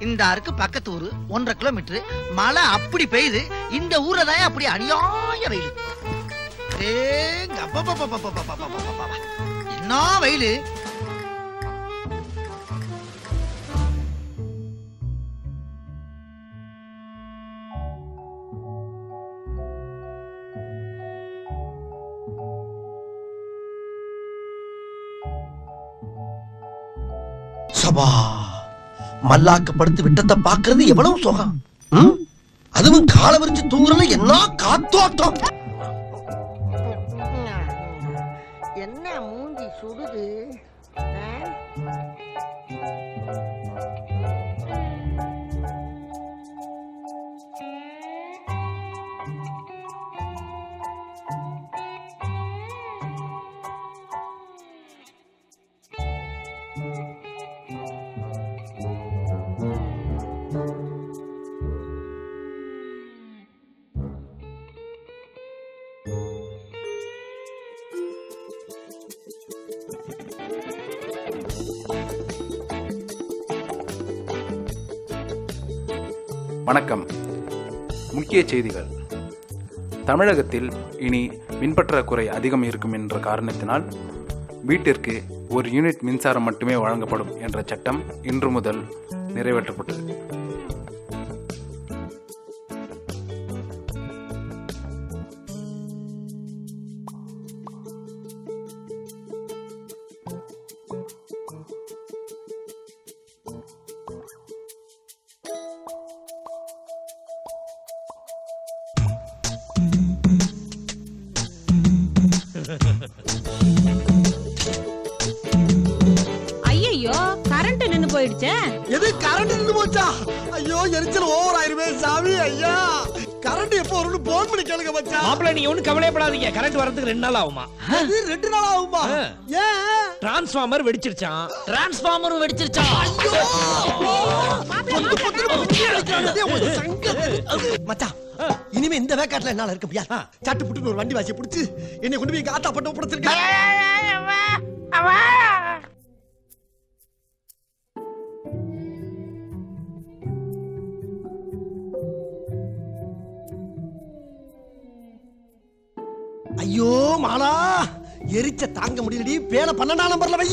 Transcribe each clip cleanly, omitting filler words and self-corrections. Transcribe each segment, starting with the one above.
இந்த ஆருக்கு பக்கத்து ஊரு 1.5 கிலோமீட்டர். மழை அப்படி பெய்யுது. இந்த ஊர்ல தான் அப்படி அநியாய வெயில். என்ன வெயில்! சபா மல்லாக்கப்படுத்து விட்டத்தை பாக்குறது எவ்வளவு சுகம். அதுவும் கால விரிச்சு தூங்குறது என்ன காத்தோட்டம். என்ன மூஞ்சி சுடுது? வணக்கம். முக்கிய செய்திகள். தமிழகத்தில் இனி மின்பற்றாக்குறை அதிகம் இருக்கும் என்ற காரணத்தினால் வீட்டிற்கு 1 யூனிட் மின்சாரம் மட்டுமே வழங்கப்படும் என்ற சட்டம் இன்று முதல் நிறைவேற்றப்பட்டது. ஐயோ, கரண்ட் நின்னு போயிடுச்சே. எது கரண்ட் நின்னு போச்சா? ஐயோ, எரிச்சல் ஓவர் ஆயிருமே சாமி. ஐயா, கரண்ட் எப்போ வரும்னு போன் பண்ணி கேளுங்க மச்சான். மாப்பிள்ள நீ ஒண்ணும் கவலைப்படாதீங்க. கரண்ட் வரதுக்கு 2 நாள் ஆகுமா? 2 நாள் ஆகுமா? ஏன்? டிரான்ஸ்ஃபார்மர் வெடிச்சிருச்சான். டிரான்ஸ்ஃபார்மர் வெடிச்சிருச்சான். மச்சான், இனிமே இந்த வேக்காட்ல என்னால இருக்க முடியாது. சட்டு புட்டுன்னு ஒரு வண்டி வாசியை பிடிச்சு என்னை கொண்டு போய் ஆத்தா பட்ட ஒப்படைச்சிருக்கேன். ஐயோ மாலா, எரிச்ச தாங்க முடியலடி. பேல 12ஆம் நம்பர்ல வை.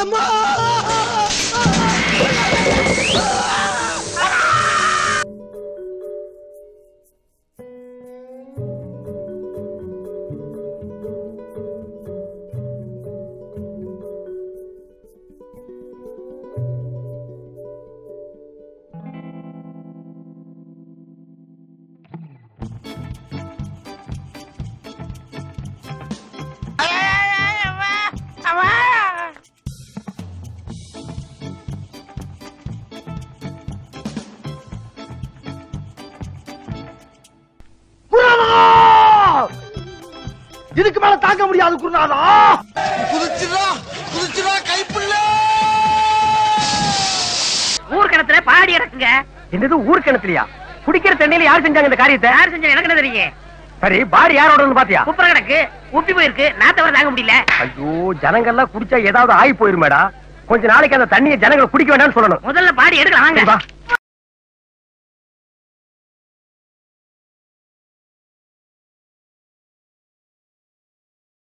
அம்மா! இதுக்கு மேல தாங்க முடியாது குருநாதா. குதிச்சுடா குதிச்சுடா கைப்புள்ள. ஊர் கிணத்துல பாடி இறக்குங்க. என்னது ஊர் கிணத்துலயா? குடிக்கிற தண்ணியில யார் செஞ்சாங்க இந்த காரியத்தை? யார் செஞ்சா எனக்கு என்ன தெரியும்? சரி, பாடி யாரோட பாத்தியா? குப்புற கிடக்கு, உப்பி போயிருக்கு, நாத்தவரை தாங்க முடியல. ஐயோ, ஜனங்கள்லாம் குடிச்சா ஏதாவது ஆகி போயிருமேடா. கொஞ்ச நாளைக்கு அந்த தண்ணியை ஜனங்களை குடிக்க வேண்டாம்னு சொல்லணும். முதல்ல பாடி எடுக்கலாம் வாங்க.